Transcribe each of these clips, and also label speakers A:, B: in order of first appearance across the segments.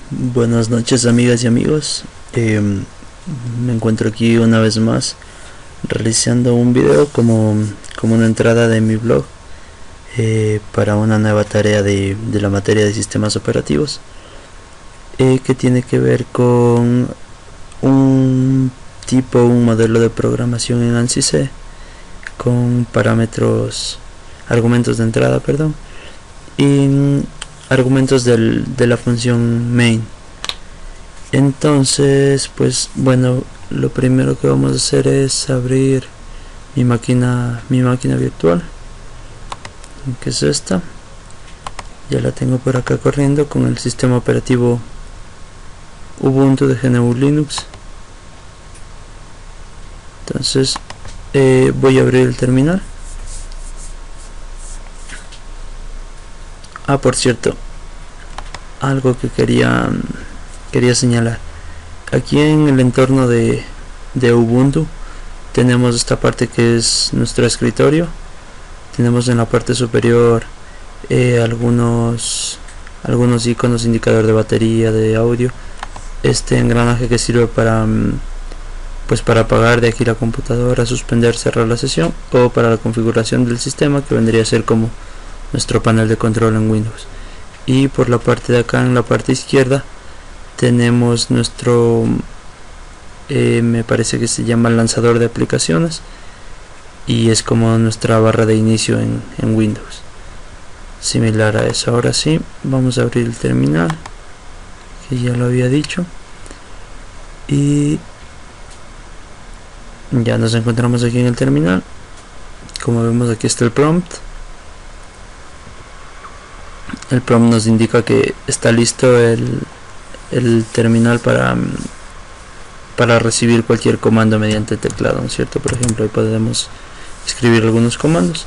A: Buenas noches, amigas y amigos. Me encuentro aquí una vez más realizando un video como una entrada de mi blog para una nueva tarea de la materia de sistemas operativos que tiene que ver con un modelo de programación en ANSI C con argumentos de entrada, y argumentos de la función main. Entonces, pues bueno, lo primero que vamos a hacer es abrir mi máquina virtual, que es esta. Ya la tengo por acá corriendo con el sistema operativo Ubuntu de GNU Linux. Entonces voy a abrir el terminal. Por cierto, algo que quería señalar. Aquí en el entorno de Ubuntu tenemos esta parte que es nuestro escritorio. Tenemos en la parte superior algunos iconos, indicador de batería, de audio, este engranaje que sirve para apagar de aquí la computadora, suspender, cerrar la sesión, o para la configuración del sistema, que vendría a ser como nuestro panel de control en Windows. Y por la parte de acá, en la parte izquierda, tenemos nuestro me parece que se llama lanzador de aplicaciones, y es como nuestra barra de inicio en Windows, similar a eso. Ahora sí, vamos a abrir el terminal, que ya lo había dicho, y ya nos encontramos aquí en el terminal. Como vemos, aquí está el prompt. El prompt nos indica que está listo el terminal para recibir cualquier comando mediante teclado, ¿no es cierto? Por ejemplo, ahí podemos escribir algunos comandos.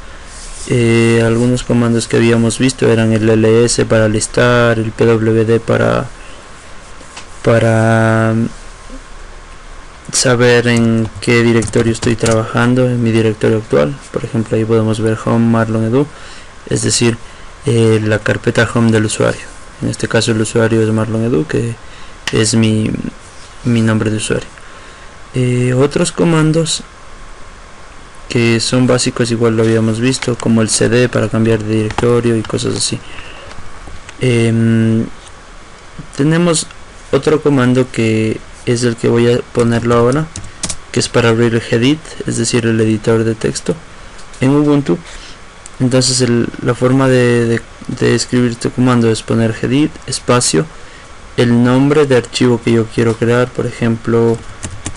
A: Algunos comandos que habíamos visto eran el ls para listar, el pwd para saber en qué directorio estoy trabajando, en mi directorio actual. Por ejemplo, ahí podemos ver home Marlon Edu, es decir, la carpeta home del usuario. En este caso el usuario es Marlon Edu, que es mi nombre de usuario. Otros comandos que son básicos, igual lo habíamos visto, como el cd para cambiar de directorio y cosas así. Tenemos otro comando que es el que voy a ponerlo ahora, que es para abrir el Gedit, es decir, el editor de texto en Ubuntu. Entonces la forma de escribir este comando es poner Gedit, espacio, el nombre de archivo que yo quiero crear. Por ejemplo,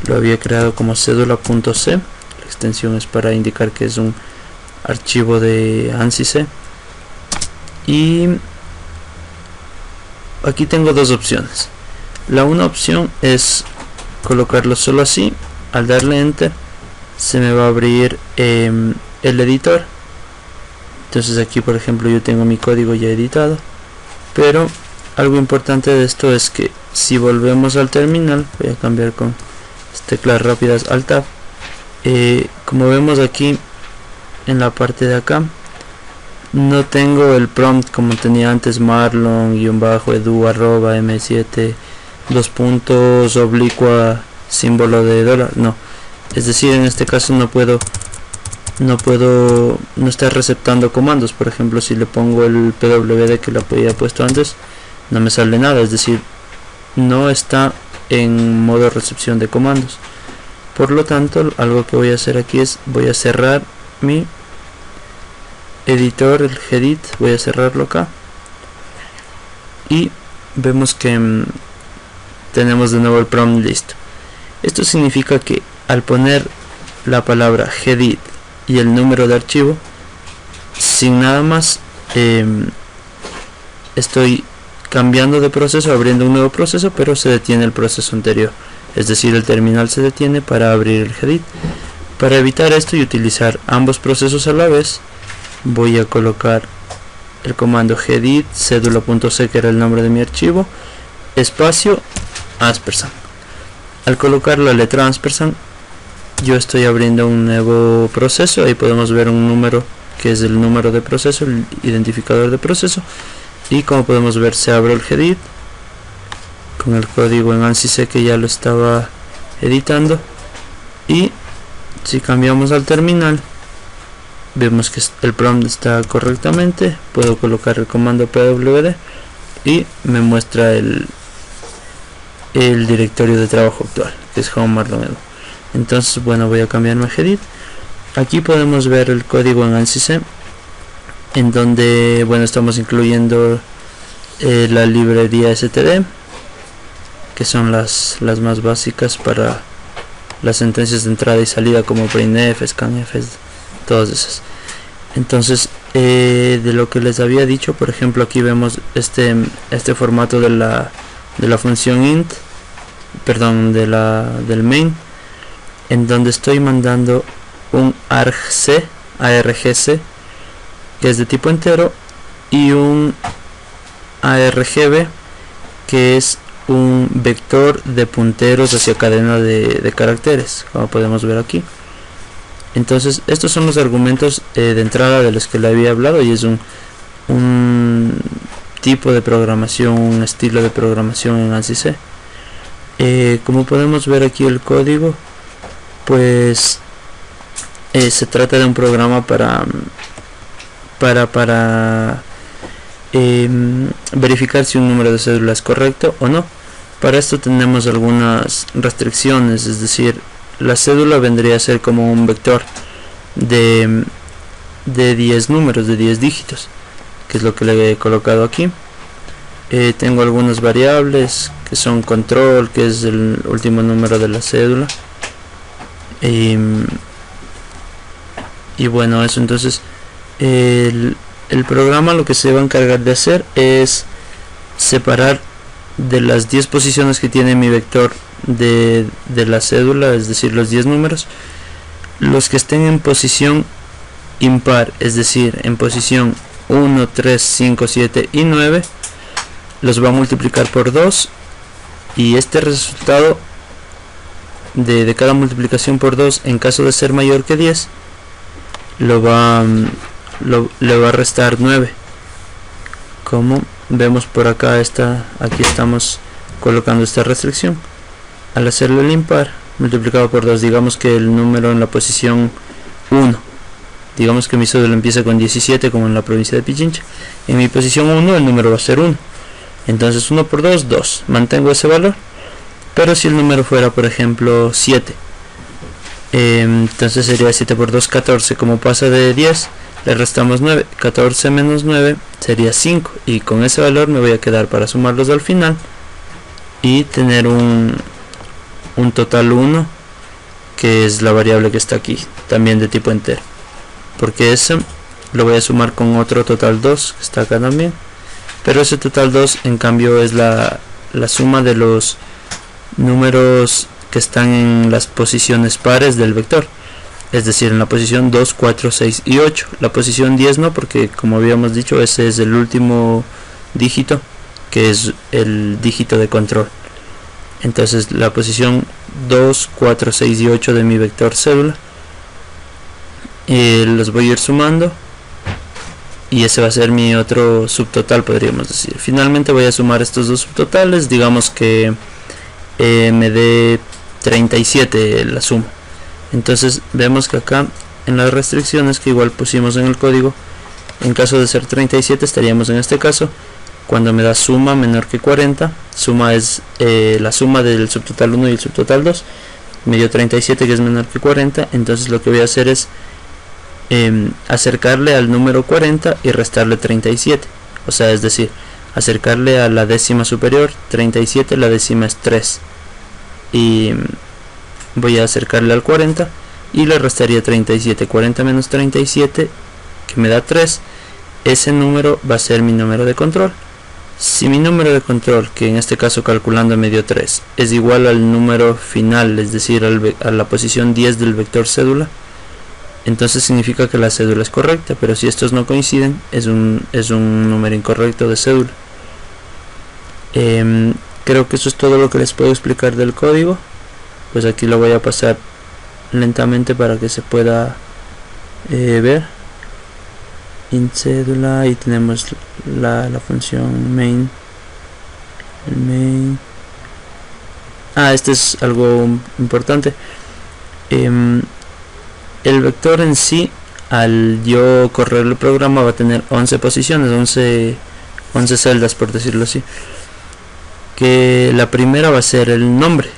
A: lo había creado como cédula.c. La extensión es para indicar que es un archivo de ANSI C. Y aquí tengo dos opciones. Una opción es colocarlo solo así. Al darle enter se me va a abrir el editor. Entonces aquí, por ejemplo, yo tengo mi código ya editado, pero algo importante de esto es que si volvemos al terminal, voy a cambiar con teclas rápidas al tab. Como vemos aquí en la parte de acá, no tengo el prompt como tenía antes, marlon-edu@m7 símbolo de dólar. No, es decir, en este caso no está receptando comandos. Por ejemplo, si le pongo el pwd que lo había puesto antes, no me sale nada, es decir, no está en modo recepción de comandos. Por lo tanto, algo que voy a hacer aquí es voy a cerrar mi editor, el Gedit, voy a cerrarlo acá, y vemos que tenemos de nuevo el prompt listo. Esto significa que al poner la palabra Gedit y el número de archivo, sin nada más, estoy cambiando de proceso, abriendo un nuevo proceso, pero se detiene el proceso anterior, es decir, el terminal se detiene para abrir el Gedit. Para evitar esto y utilizar ambos procesos a la vez, voy a colocar el comando Gedit cédula.c, que era el nombre de mi archivo, espacio ampersand. Al colocar la letra ampersand, yo estoy abriendo un nuevo proceso. Ahí podemos ver un número que es el número de proceso, el identificador de proceso, y como podemos ver se abre el Gedit con el código en ANSI C que ya lo estaba editando. Y si cambiamos al terminal, vemos que el prompt está correctamente. Puedo colocar el comando pwd y me muestra el directorio de trabajo actual, que es home Marlon Edu. Entonces, bueno, voy a cambiarme a Gedit. Aquí podemos ver el código en ANSI C, en donde, bueno, estamos incluyendo la librería std, que son las más básicas para las sentencias de entrada y salida, como printf, scanf, todas esas. Entonces, de lo que les había dicho, por ejemplo, aquí vemos este formato de la función int, perdón, del main, en donde estoy mandando un argc, que es de tipo entero, y un argb, que es un vector de punteros hacia cadena de caracteres, como podemos ver aquí. Entonces, estos son los argumentos de entrada de los que le había hablado, y es un tipo de programación, un estilo de programación en ANSI C. Como podemos ver aquí el código, pues se trata de un programa para verificar si un número de cédula es correcto o no. Para esto tenemos algunas restricciones, es decir, la cédula vendría a ser como un vector de 10 números, de 10 dígitos, que es lo que le he colocado aquí. Tengo algunas variables que son control, que es el último número de la cédula, y bueno, eso. Entonces el programa lo que se va a encargar de hacer es separar de las 10 posiciones que tiene mi vector de la cédula, es decir, los 10 números, los que estén en posición impar, es decir, en posición 1, 3, 5, 7 y 9, los va a multiplicar por 2, y este resultado de cada multiplicación por 2, en caso de ser mayor que 10, le va a restar 9. Como vemos por acá, aquí estamos colocando esta restricción. Al hacerlo el impar multiplicado por 2, digamos que el número en la posición 1, digamos que mi cédula empieza con 17, como en la provincia de Pichincha, en mi posición 1 el número va a ser 1, entonces 1 por 2, 2, mantengo ese valor. Pero si el número fuera, por ejemplo, 7, entonces sería 7 por 2, 14, como pasa de 10, le restamos 9, 14 menos 9 sería 5, y con ese valor me voy a quedar para sumarlos al final y tener un total 1, que es la variable que está aquí, también de tipo entero, porque ese lo voy a sumar con otro total 2 que está acá también, pero ese total 2 en cambio es la suma de los números que están en las posiciones pares del vector, es decir, en la posición 2, 4, 6 y 8. La posición 10 no, porque como habíamos dicho, ese es el último dígito, que es el dígito de control. Entonces la posición 2, 4, 6 y 8 de mi vector cédula, los voy a ir sumando, y ese va a ser mi otro subtotal, podríamos decir. Finalmente voy a sumar estos dos subtotales, digamos que me dé 37 la suma. Entonces vemos que acá en las restricciones que igual pusimos en el código, en caso de ser 37 estaríamos en este caso cuando me da suma menor que 40. Suma es la suma del subtotal 1 y el subtotal 2, me dio 37, que es menor que 40. Entonces lo que voy a hacer es acercarle al número 40 y restarle 37, o sea, es decir, acercarle a la décima superior, 37, la décima es 3, y voy a acercarle al 40 y le restaría 37. 40 menos 37, que me da 3, ese número va a ser mi número de control. Si mi número de control, que en este caso calculando me dio 3, es igual al número final, es decir, a la posición 10 del vector cédula, entonces significa que la cédula es correcta. Pero si estos no coinciden, es un número incorrecto de cédula. Creo que eso es todo lo que les puedo explicar del código. Pues aquí lo voy a pasar lentamente para que se pueda ver. Int cédula, y tenemos la función main, el main, Este es algo importante. El vector en sí, al yo correr el programa, va a tener 11 posiciones, 11 celdas, por decirlo así. Que la primera va a ser el nombre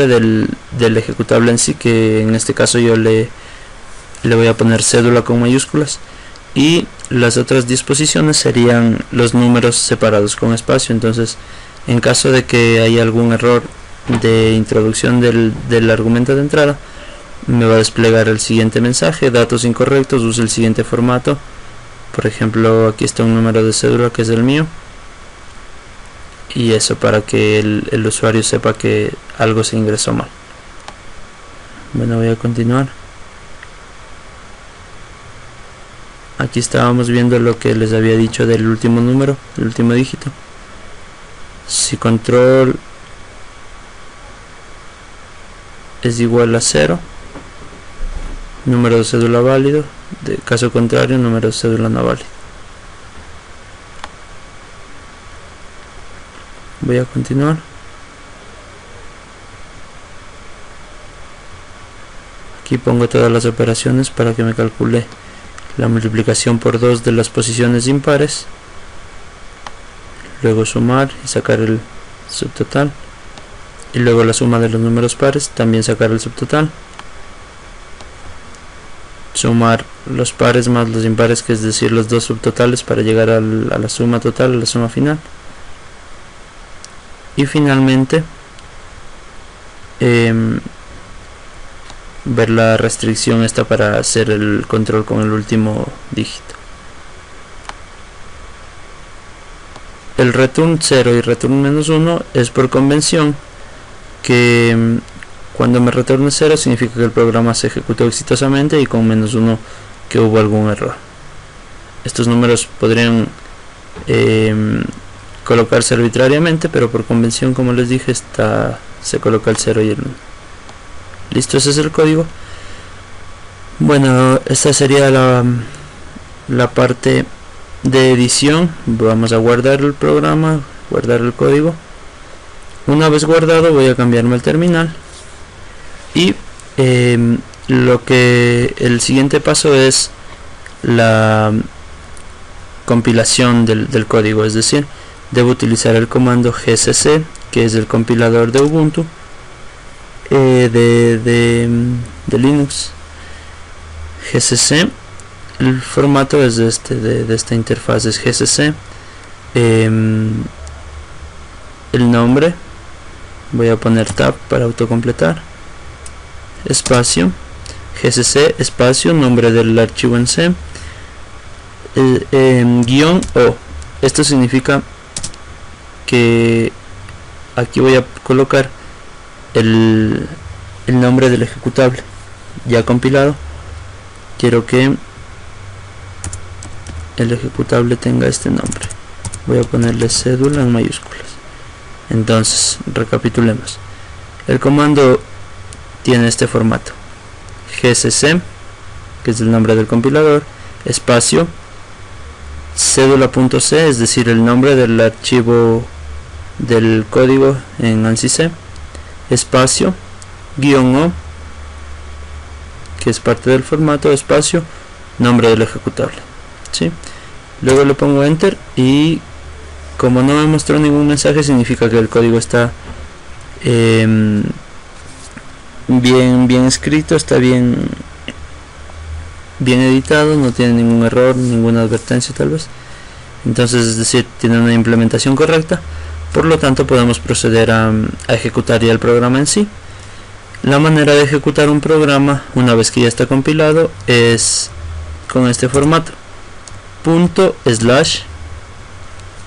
A: del ejecutable en sí, que en este caso yo le voy a poner cédula con mayúsculas, y las otras 10 posiciones serían los números separados con espacio. Entonces, en caso de que haya algún error de introducción del argumento de entrada, me va a desplegar el siguiente mensaje: datos incorrectos, use el siguiente formato. Por ejemplo, aquí está un número de cédula que es el mío, y eso para que el usuario sepa que algo se ingresó mal. Bueno, voy a continuar. Aquí estábamos viendo lo que les había dicho del último número, el último dígito. Si control es igual a 0, número de cédula válido; de caso contrario, número de cédula no válido. Voy a continuar. Aquí pongo todas las operaciones para que me calcule la multiplicación por 2 de las posiciones impares, luego sumar y sacar el subtotal, y luego la suma de los números pares, también sacar el subtotal, sumar los pares más los impares, que es decir los dos subtotales, para llegar a la suma total, a la suma final. Y finalmente ver la restricción esta para hacer el control con el último dígito. El return 0 y return -1 es por convención, que cuando me retorne 0 significa que el programa se ejecutó exitosamente, y con -1 que hubo algún error. Estos números podrían colocarse arbitrariamente, pero por convención, como les dije, se coloca el 0 y el 1. Listo, ese es el código. Bueno, esta sería la parte de edición. Vamos a guardar el programa, guardar el código. Una vez guardado, voy a cambiarme al terminal, y el siguiente paso es la compilación del código, es decir, debo utilizar el comando gcc, que es el compilador de Ubuntu, de Linux. gcc, el formato es de esta interfaz, es gcc. El nombre, voy a poner tab para autocompletar, espacio, gcc, espacio, nombre del archivo en C, guión O. Esto significa que aquí voy a colocar el nombre del ejecutable ya compilado. Quiero que el ejecutable tenga este nombre. Voy a ponerle cédula en mayúsculas. Entonces, recapitulemos. El comando tiene este formato: gcc, que es el nombre del compilador, espacio, cédula.c, es decir, el nombre del archivo del código en ANSI C, espacio, guión O, que es parte del formato, espacio, nombre del ejecutable, ¿sí? Luego le pongo enter, y como no me mostró ningún mensaje, significa que el código está bien escrito, está bien editado, no tiene ningún error, ninguna advertencia tal vez. Entonces, es decir, tiene una implementación correcta. Por lo tanto, podemos proceder a ejecutar ya el programa en sí. La manera de ejecutar un programa una vez que ya está compilado es con este formato: //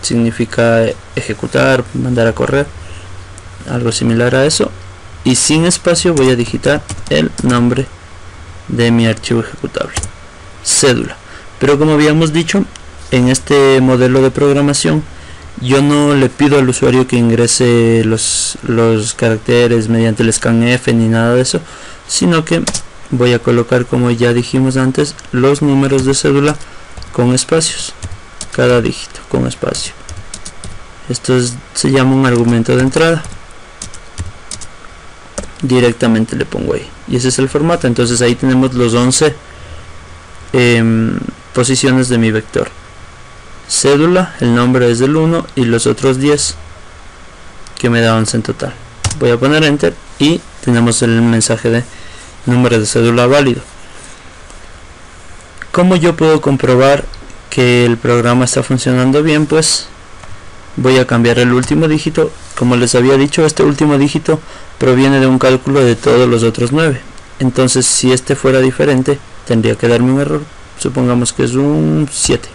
A: significa ejecutar, mandar a correr, algo similar a eso, y sin espacio voy a digitar el nombre de mi archivo ejecutable, cédula. Pero como habíamos dicho, en este modelo de programación yo no le pido al usuario que ingrese los caracteres mediante el scanf ni nada de eso, sino que voy a colocar, como ya dijimos antes, los números de cédula con espacios, cada dígito con espacio. Esto se llama un argumento de entrada. directamente le pongo ahí, y ese es el formato. Entonces ahí tenemos los 11 posiciones de mi vector. Cédula, el nombre es del 1 y los otros 10 que me da 11 en total. Voy a poner enter y tenemos el mensaje de número de cédula válido. ¿Cómo yo puedo comprobar que el programa está funcionando bien? Pues voy a cambiar el último dígito. Como les había dicho, este último dígito proviene de un cálculo de todos los otros 9. Entonces, si este fuera diferente, tendría que darme un error. Supongamos que es un 7.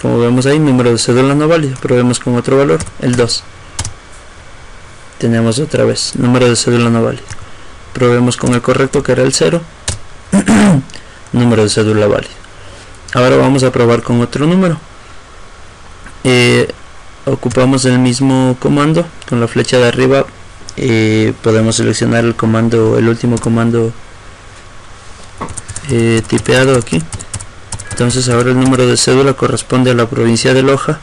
A: Como vemos ahí, número de cédula no válido. Probemos con otro valor, el 2. Tenemos otra vez número de cédula no válido. Probemos con el correcto, que era el 0. Número de cédula válido. Ahora vamos a probar con otro número. Ocupamos el mismo comando. Con la flecha de arriba podemos seleccionar el comando, el último comando tipeado aquí. Entonces ahora el número de cédula corresponde a la provincia de Loja,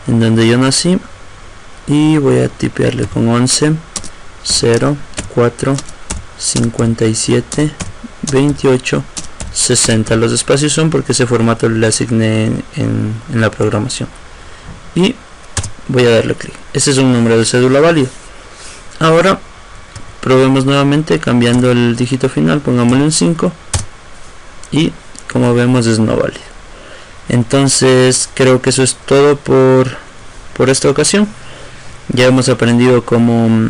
A: en donde yo nací, y voy a tipearle con 11 0 4 57 28 60. Los espacios son porque ese formato le asigné en la programación, y voy a darle clic. Ese es un número de cédula válido. Ahora probemos nuevamente cambiando el dígito final, pongámosle un 5 y como vemos es no válido. Entonces creo que eso es todo por esta ocasión. Ya hemos aprendido cómo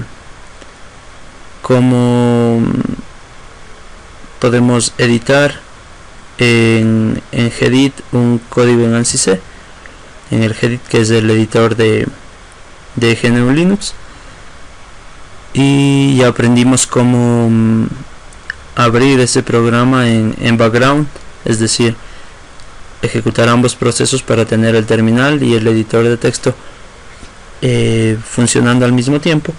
A: podemos editar en Gedit un código en ANSI C, en el Gedit, que es el editor de GNU Linux, y ya aprendimos cómo abrir ese programa en background, es decir, ejecutar ambos procesos para tener el terminal y el editor de texto funcionando al mismo tiempo.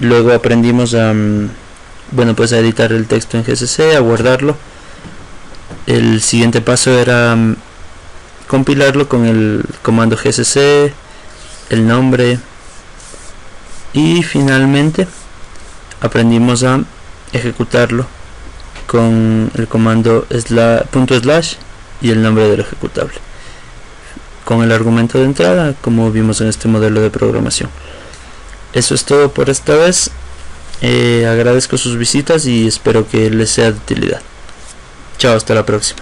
A: Luego aprendimos a pues a editar el texto en GCC, a guardarlo. El siguiente paso era compilarlo con el comando GCC, el nombre, y finalmente aprendimos a ejecutarlo con el comando // y el nombre del ejecutable, con el argumento de entrada, como vimos en este modelo de programación. Eso es todo por esta vez. Agradezco sus visitas y espero que les sea de utilidad. Chao, hasta la próxima.